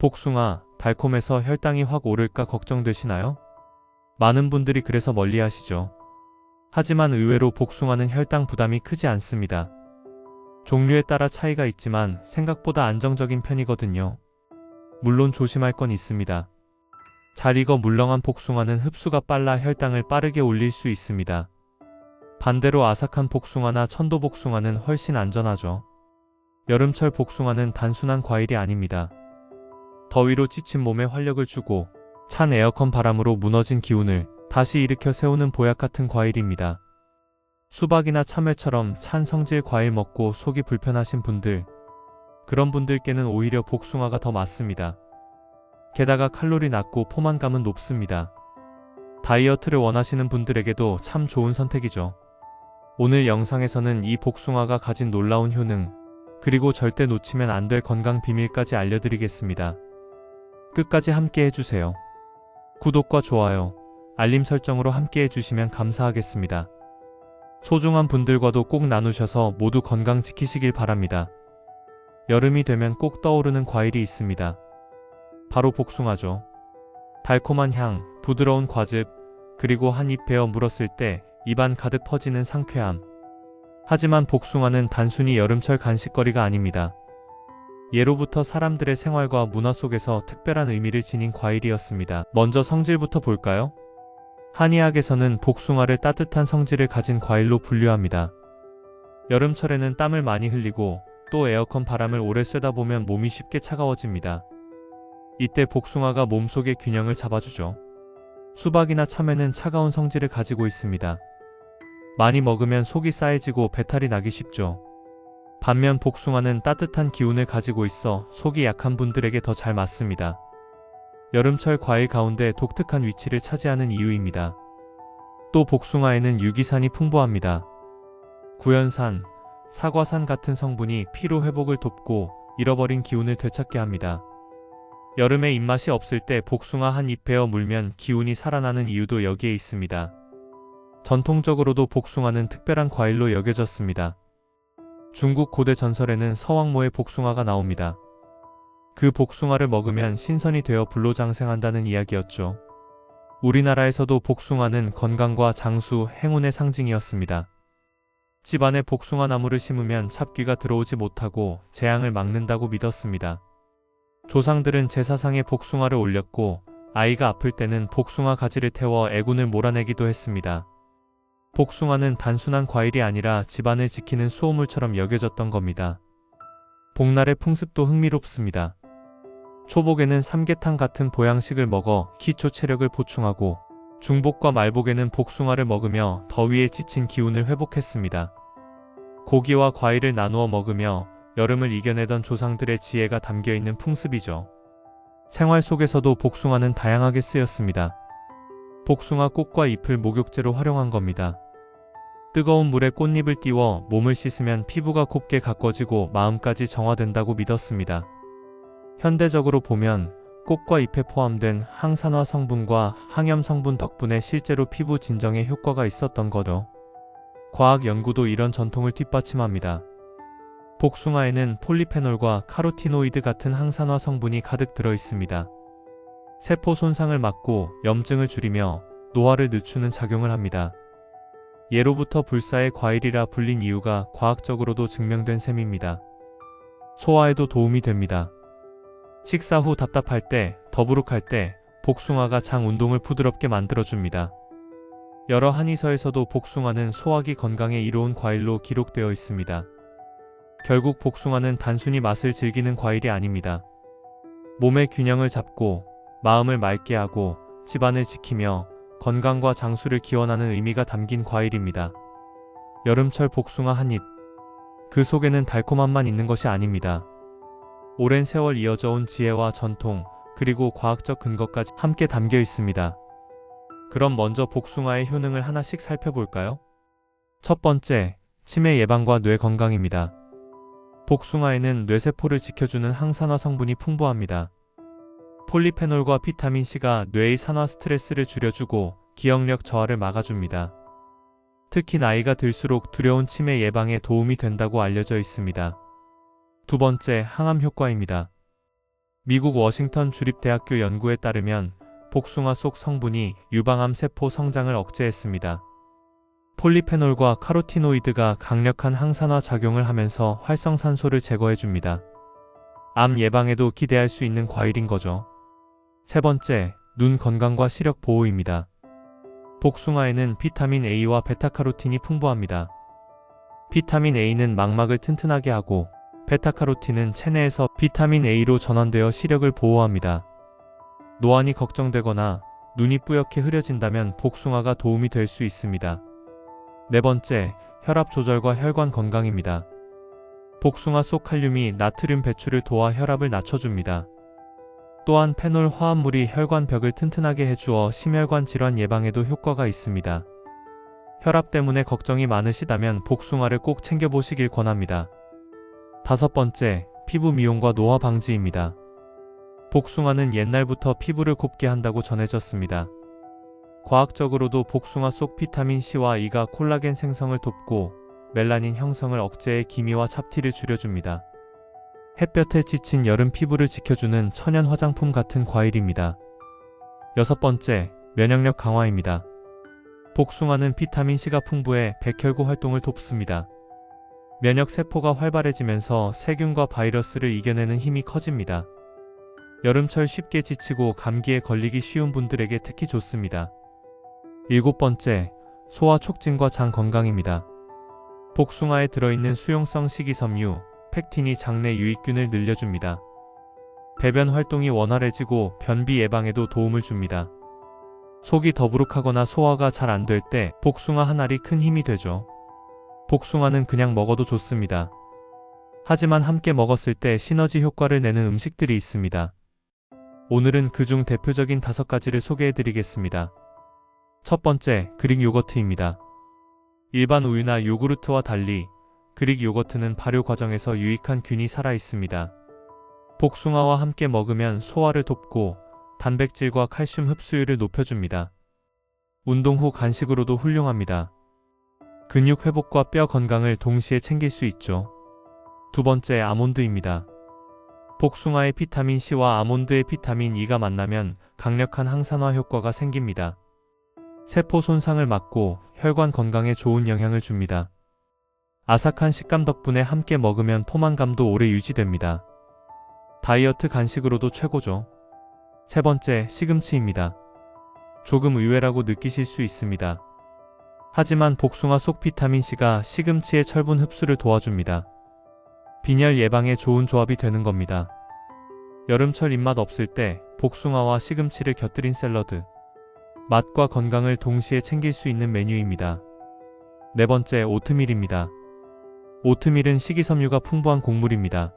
복숭아, 달콤해서 혈당이 확 오를까 걱정되시나요? 많은 분들이 그래서 멀리하시죠. 하지만 의외로 복숭아는 혈당 부담이 크지 않습니다. 종류에 따라 차이가 있지만 생각보다 안정적인 편이거든요. 물론 조심할 건 있습니다. 잘 익어 물렁한 복숭아는 흡수가 빨라 혈당을 빠르게 올릴 수 있습니다. 반대로 아삭한 복숭아나 천도복숭아는 훨씬 안전하죠. 여름철 복숭아는 단순한 과일이 아닙니다. 더위로 지친 몸에 활력을 주고 찬 에어컨 바람으로 무너진 기운을 다시 일으켜 세우는 보약 같은 과일입니다. 수박이나 참외처럼 찬 성질 과일 먹고 속이 불편하신 분들, 그런 분들께는 오히려 복숭아가 더 맞습니다. 게다가 칼로리 낮고 포만감은 높습니다. 다이어트를 원하시는 분들에게도 참 좋은 선택이죠. 오늘 영상에서는 이 복숭아가 가진 놀라운 효능, 그리고 절대 놓치면 안 될 건강 비밀까지 알려드리겠습니다. 끝까지 함께 해주세요. 구독과 좋아요, 알림 설정으로 함께 해주시면 감사하겠습니다. 소중한 분들과도 꼭 나누셔서 모두 건강 지키시길 바랍니다. 여름이 되면 꼭 떠오르는 과일이 있습니다. 바로 복숭아죠. 달콤한 향, 부드러운 과즙, 그리고 한 입 베어 물었을 때 입안 가득 퍼지는 상쾌함. 하지만 복숭아는 단순히 여름철 간식거리가 아닙니다. 예로부터 사람들의 생활과 문화 속에서 특별한 의미를 지닌 과일이었습니다. 먼저 성질부터 볼까요? 한의학에서는 복숭아를 따뜻한 성질을 가진 과일로 분류합니다. 여름철에는 땀을 많이 흘리고 또 에어컨 바람을 오래 쐬다 보면 몸이 쉽게 차가워집니다. 이때 복숭아가 몸속의 균형을 잡아주죠. 수박이나 참외는 차가운 성질을 가지고 있습니다. 많이 먹으면 속이 싸해지고 배탈이 나기 쉽죠. 반면 복숭아는 따뜻한 기운을 가지고 있어 속이 약한 분들에게 더 잘 맞습니다. 여름철 과일 가운데 독특한 위치를 차지하는 이유입니다. 또 복숭아에는 유기산이 풍부합니다. 구연산, 사과산 같은 성분이 피로 회복을 돕고 잃어버린 기운을 되찾게 합니다. 여름에 입맛이 없을 때 복숭아 한 입 베어 물면 기운이 살아나는 이유도 여기에 있습니다. 전통적으로도 복숭아는 특별한 과일로 여겨졌습니다. 중국 고대 전설에는 서왕모의 복숭아가 나옵니다. 그 복숭아를 먹으면 신선이 되어 불로장생한다는 이야기였죠. 우리나라에서도 복숭아는 건강과 장수, 행운의 상징이었습니다. 집안에 복숭아 나무를 심으면 잡귀가 들어오지 못하고 재앙을 막는다고 믿었습니다. 조상들은 제사상에 복숭아를 올렸고 아이가 아플 때는 복숭아 가지를 태워 애군을 몰아내기도 했습니다. 복숭아는 단순한 과일이 아니라 집안을 지키는 수호물처럼 여겨졌던 겁니다. 복날의 풍습도 흥미롭습니다. 초복에는 삼계탕 같은 보양식을 먹어 기초 체력을 보충하고 중복과 말복에는 복숭아를 먹으며 더위에 지친 기운을 회복했습니다. 고기와 과일을 나누어 먹으며 여름을 이겨내던 조상들의 지혜가 담겨있는 풍습이죠. 생활 속에서도 복숭아는 다양하게 쓰였습니다. 복숭아 꽃과 잎을 목욕제로 활용한 겁니다. 뜨거운 물에 꽃잎을 띄워 몸을 씻으면 피부가 곱게 가꿔지고 마음까지 정화된다고 믿었습니다. 현대적으로 보면 꽃과 잎에 포함된 항산화 성분과 항염 성분 덕분에 실제로 피부 진정에 효과가 있었던 거죠. 과학 연구도 이런 전통을 뒷받침합니다. 복숭아에는 폴리페놀과 카로티노이드 같은 항산화 성분이 가득 들어 있습니다. 세포 손상을 막고 염증을 줄이며 노화를 늦추는 작용을 합니다. 예로부터 불사의 과일이라 불린 이유가 과학적으로도 증명된 셈입니다. 소화에도 도움이 됩니다. 식사 후 답답할 때, 더부룩할 때 복숭아가 장 운동을 부드럽게 만들어줍니다. 여러 한의서에서도 복숭아는 소화기 건강에 이로운 과일로 기록되어 있습니다. 결국 복숭아는 단순히 맛을 즐기는 과일이 아닙니다. 몸의 균형을 잡고 마음을 맑게 하고 집안을 지키며 건강과 장수를 기원하는 의미가 담긴 과일입니다. 여름철 복숭아 한 입. 그 속에는 달콤함만 있는 것이 아닙니다. 오랜 세월 이어져 온 지혜와 전통, 그리고 과학적 근거까지 함께 담겨 있습니다. 그럼 먼저 복숭아의 효능을 하나씩 살펴볼까요? 첫 번째, 치매 예방과 뇌 건강입니다. 복숭아에는 뇌세포를 지켜주는 항산화 성분이 풍부합니다. 폴리페놀과 비타민C가 뇌의 산화 스트레스를 줄여주고 기억력 저하를 막아줍니다. 특히 나이가 들수록 두려운 치매 예방에 도움이 된다고 알려져 있습니다. 두 번째, 항암 효과입니다. 미국 워싱턴 주립대학교 연구에 따르면 복숭아 속 성분이 유방암 세포 성장을 억제했습니다. 폴리페놀과 카로티노이드가 강력한 항산화 작용을 하면서 활성산소를 제거해줍니다. 암 예방에도 기대할 수 있는 과일인 거죠. 세 번째, 눈 건강과 시력 보호입니다. 복숭아에는 비타민 A와 베타카로틴이 풍부합니다. 비타민 A는 망막을 튼튼하게 하고 베타카로틴은 체내에서 비타민 A로 전환되어 시력을 보호합니다. 노안이 걱정되거나 눈이 뿌옇게 흐려진다면 복숭아가 도움이 될 수 있습니다. 네 번째, 혈압 조절과 혈관 건강입니다. 복숭아 속 칼륨이 나트륨 배출을 도와 혈압을 낮춰줍니다. 또한 페놀 화합물이 혈관 벽을 튼튼하게 해주어 심혈관 질환 예방에도 효과가 있습니다. 혈압 때문에 걱정이 많으시다면 복숭아를 꼭 챙겨보시길 권합니다. 다섯 번째, 피부 미용과 노화 방지입니다. 복숭아는 옛날부터 피부를 곱게 한다고 전해졌습니다. 과학적으로도 복숭아 속 비타민 C와 E가 콜라겐 생성을 돕고 멜라닌 형성을 억제해 기미와 잡티를 줄여줍니다. 햇볕에 지친 여름 피부를 지켜주는 천연 화장품 같은 과일입니다. 여섯 번째, 면역력 강화입니다. 복숭아는 비타민 C가 풍부해 백혈구 활동을 돕습니다. 면역 세포가 활발해지면서 세균과 바이러스를 이겨내는 힘이 커집니다. 여름철 쉽게 지치고 감기에 걸리기 쉬운 분들에게 특히 좋습니다. 일곱 번째, 소화 촉진과 장 건강입니다. 복숭아에 들어있는 수용성 식이섬유, 팩틴이 장내 유익균을 늘려줍니다. 배변 활동이 원활해지고 변비 예방에도 도움을 줍니다. 속이 더부룩하거나 소화가 잘 안 될 때 복숭아 한 알이 큰 힘이 되죠. 복숭아는 그냥 먹어도 좋습니다. 하지만 함께 먹었을 때 시너지 효과를 내는 음식들이 있습니다. 오늘은 그중 대표적인 5가지를 소개해드리겠습니다. 첫 번째, 그릭 요거트입니다. 일반 우유나 요구르트와 달리 그릭 요거트는 발효 과정에서 유익한 균이 살아 있습니다. 복숭아와 함께 먹으면 소화를 돕고 단백질과 칼슘 흡수율을 높여줍니다. 운동 후 간식으로도 훌륭합니다. 근육 회복과 뼈 건강을 동시에 챙길 수 있죠. 두 번째, 아몬드입니다. 복숭아의 비타민 C와 아몬드의 비타민 E가 만나면 강력한 항산화 효과가 생깁니다. 세포 손상을 막고 혈관 건강에 좋은 영향을 줍니다. 아삭한 식감 덕분에 함께 먹으면 포만감도 오래 유지됩니다. 다이어트 간식으로도 최고죠. 세 번째, 시금치입니다. 조금 의외라고 느끼실 수 있습니다. 하지만 복숭아 속 비타민 C가 시금치의 철분 흡수를 도와줍니다. 빈혈 예방에 좋은 조합이 되는 겁니다. 여름철 입맛 없을 때 복숭아와 시금치를 곁들인 샐러드. 맛과 건강을 동시에 챙길 수 있는 메뉴입니다. 네 번째, 오트밀입니다. 오트밀은 식이섬유가 풍부한 곡물입니다.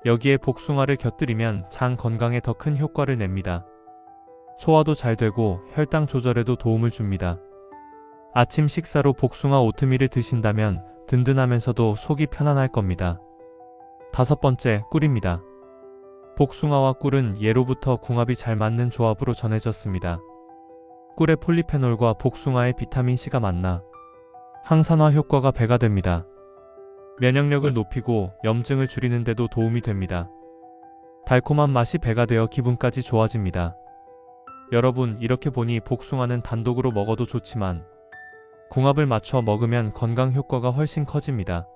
여기에 복숭아를 곁들이면 장 건강에 더 큰 효과를 냅니다. 소화도 잘 되고 혈당 조절에도 도움을 줍니다. 아침 식사로 복숭아 오트밀을 드신다면 든든하면서도 속이 편안할 겁니다. 다섯 번째, 꿀입니다. 복숭아와 꿀은 예로부터 궁합이 잘 맞는 조합으로 전해졌습니다. 꿀의 폴리페놀과 복숭아의 비타민 C가 만나 항산화 효과가 배가 됩니다. 면역력을 높이고 염증을 줄이는 데도 도움이 됩니다. 달콤한 맛이 배가 되어 기분까지 좋아집니다. 여러분, 이렇게 보니 복숭아는 단독으로 먹어도 좋지만 궁합을 맞춰 먹으면 건강 효과가 훨씬 커집니다.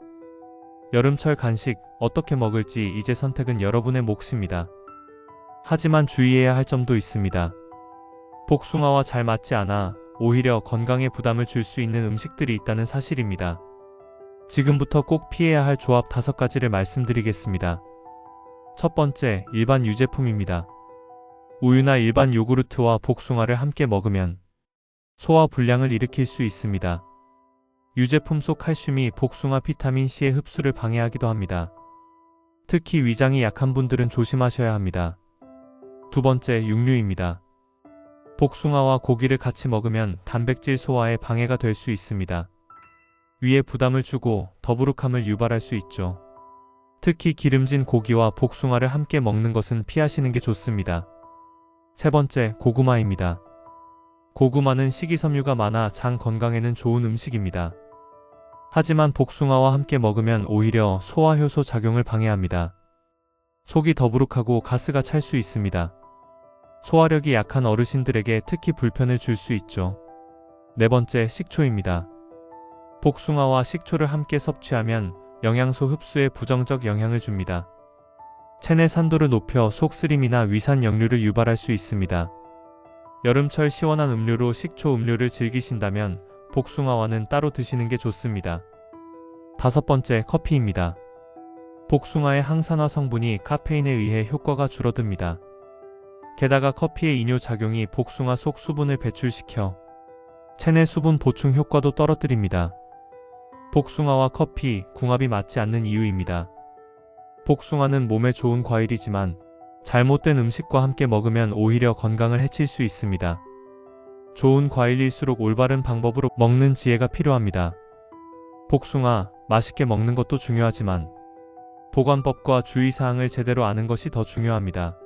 여름철 간식 어떻게 먹을지 이제 선택은 여러분의 몫입니다. 하지만 주의해야 할 점도 있습니다. 복숭아와 잘 맞지 않아 오히려 건강에 부담을 줄 수 있는 음식들이 있다는 사실입니다. 지금부터 꼭 피해야 할 조합 5가지를 말씀드리겠습니다. 첫 번째, 일반 유제품입니다. 우유나 일반 요구르트와 복숭아를 함께 먹으면 소화 불량을 일으킬 수 있습니다. 유제품 속 칼슘이 복숭아 비타민 C의 흡수를 방해하기도 합니다. 특히 위장이 약한 분들은 조심하셔야 합니다. 두 번째, 육류입니다. 복숭아와 고기를 같이 먹으면 단백질 소화에 방해가 될 수 있습니다. 위에 부담을 주고 더부룩함을 유발할 수 있죠. 특히 기름진 고기와 복숭아를 함께 먹는 것은 피하시는 게 좋습니다. 세 번째, 고구마입니다. 고구마는 식이섬유가 많아 장 건강에는 좋은 음식입니다. 하지만 복숭아와 함께 먹으면 오히려 소화효소 작용을 방해합니다. 속이 더부룩하고 가스가 찰 수 있습니다. 소화력이 약한 어르신들에게 특히 불편을 줄 수 있죠. 네 번째, 식초입니다. 복숭아와 식초를 함께 섭취하면 영양소 흡수에 부정적 영향을 줍니다. 체내 산도를 높여 속쓰림이나 위산 역류를 유발할 수 있습니다. 여름철 시원한 음료로 식초 음료를 즐기신다면 복숭아와는 따로 드시는 게 좋습니다. 다섯 번째, 커피입니다. 복숭아의 항산화 성분이 카페인에 의해 효과가 줄어듭니다. 게다가 커피의 이뇨작용이 복숭아 속 수분을 배출시켜 체내 수분 보충 효과도 떨어뜨립니다. 복숭아와 커피, 궁합이 맞지 않는 이유입니다. 복숭아는 몸에 좋은 과일이지만 잘못된 음식과 함께 먹으면 오히려 건강을 해칠 수 있습니다. 좋은 과일일수록 올바른 방법으로 먹는 지혜가 필요합니다. 복숭아, 맛있게 먹는 것도 중요하지만 보관법과 주의사항을 제대로 아는 것이 더 중요합니다.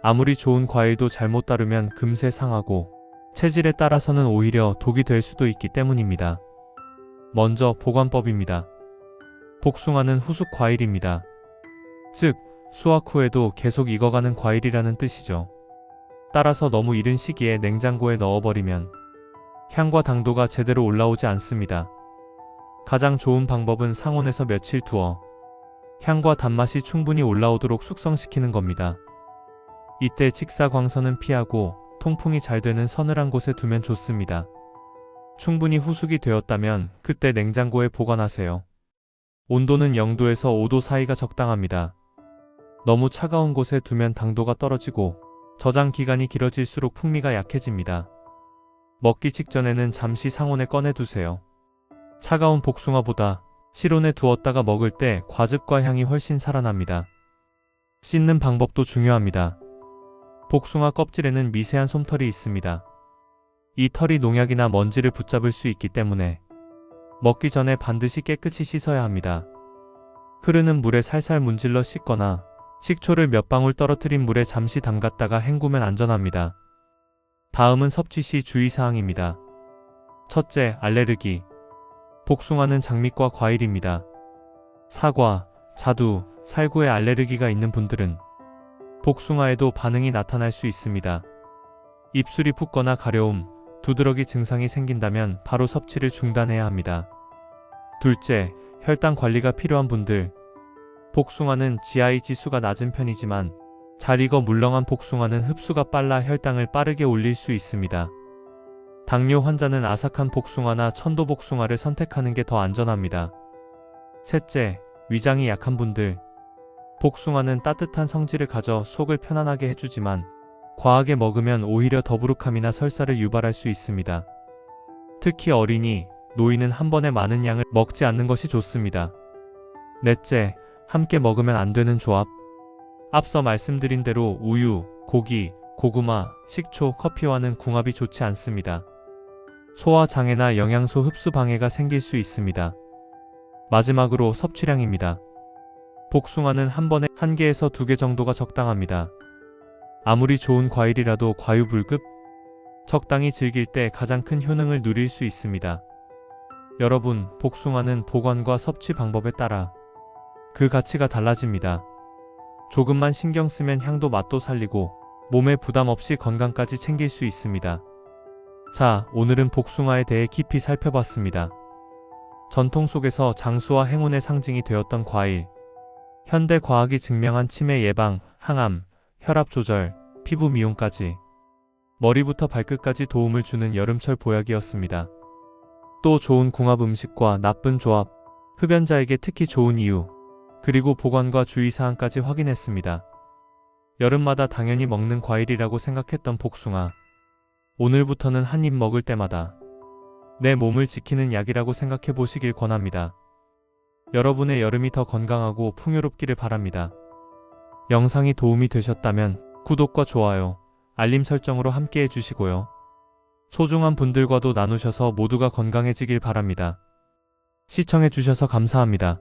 아무리 좋은 과일도 잘못 다루면 금세 상하고 체질에 따라서는 오히려 독이 될 수도 있기 때문입니다. 먼저 보관법입니다. 복숭아는 후숙 과일입니다. 즉, 수확 후에도 계속 익어가는 과일이라는 뜻이죠. 따라서 너무 이른 시기에 냉장고에 넣어버리면 향과 당도가 제대로 올라오지 않습니다. 가장 좋은 방법은 상온에서 며칠 두어 향과 단맛이 충분히 올라오도록 숙성시키는 겁니다. 이때 직사광선은 피하고 통풍이 잘 되는 서늘한 곳에 두면 좋습니다. 충분히 후숙이 되었다면 그때 냉장고에 보관하세요. 온도는 0도에서 5도 사이가 적당합니다. 너무 차가운 곳에 두면 당도가 떨어지고 저장 기간이 길어질수록 풍미가 약해집니다. 먹기 직전에는 잠시 상온에 꺼내두세요. 차가운 복숭아보다 실온에 두었다가 먹을 때 과즙과 향이 훨씬 살아납니다. 씻는 방법도 중요합니다. 복숭아 껍질에는 미세한 솜털이 있습니다. 이 털이 농약이나 먼지를 붙잡을 수 있기 때문에 먹기 전에 반드시 깨끗이 씻어야 합니다. 흐르는 물에 살살 문질러 씻거나 식초를 몇 방울 떨어뜨린 물에 잠시 담갔다가 헹구면 안전합니다. 다음은 섭취 시 주의사항입니다. 첫째, 알레르기. 복숭아는 장미과 과일입니다. 사과, 자두, 살구에 알레르기가 있는 분들은 복숭아에도 반응이 나타날 수 있습니다. 입술이 붓거나 가려움, 두드러기 증상이 생긴다면 바로 섭취를 중단해야 합니다. 둘째, 혈당 관리가 필요한 분들. 복숭아는 GI 지수가 낮은 편이지만 잘 익어 물렁한 복숭아는 흡수가 빨라 혈당을 빠르게 올릴 수 있습니다. 당뇨 환자는 아삭한 복숭아나 천도 복숭아를 선택하는 게 더 안전합니다. 셋째, 위장이 약한 분들. 복숭아는 따뜻한 성질을 가져 속을 편안하게 해주지만 과하게 먹으면 오히려 더부룩함이나 설사를 유발할 수 있습니다. 특히 어린이, 노인은 한 번에 많은 양을 먹지 않는 것이 좋습니다. 넷째, 함께 먹으면 안 되는 조합. 앞서 말씀드린 대로 우유, 고기, 고구마, 식초, 커피와는 궁합이 좋지 않습니다. 소화장애나 영양소 흡수 방해가 생길 수 있습니다. 마지막으로 섭취량입니다. 복숭아는 한 번에 1개에서 2개 정도가 적당합니다. 아무리 좋은 과일이라도 과유불급, 적당히 즐길 때 가장 큰 효능을 누릴 수 있습니다. 여러분, 복숭아는 보관과 섭취 방법에 따라 그 가치가 달라집니다. 조금만 신경 쓰면 향도 맛도 살리고 몸에 부담 없이 건강까지 챙길 수 있습니다. 자, 오늘은 복숭아에 대해 깊이 살펴봤습니다. 전통 속에서 장수와 행운의 상징이 되었던 과일, 현대 과학이 증명한 치매 예방, 항암, 혈압 조절, 피부 미용까지 머리부터 발끝까지 도움을 주는 여름철 보약이었습니다. 또 좋은 궁합 음식과 나쁜 조합, 흡연자에게 특히 좋은 이유, 그리고 보관과 주의사항까지 확인했습니다. 여름마다 당연히 먹는 과일이라고 생각했던 복숭아. 오늘부터는 한 입 먹을 때마다 내 몸을 지키는 약이라고 생각해 보시길 권합니다. 여러분의 여름이 더 건강하고 풍요롭기를 바랍니다. 영상이 도움이 되셨다면 구독과 좋아요, 알림 설정으로 함께 해주시고요. 소중한 분들과도 나누셔서 모두가 건강해지길 바랍니다. 시청해주셔서 감사합니다.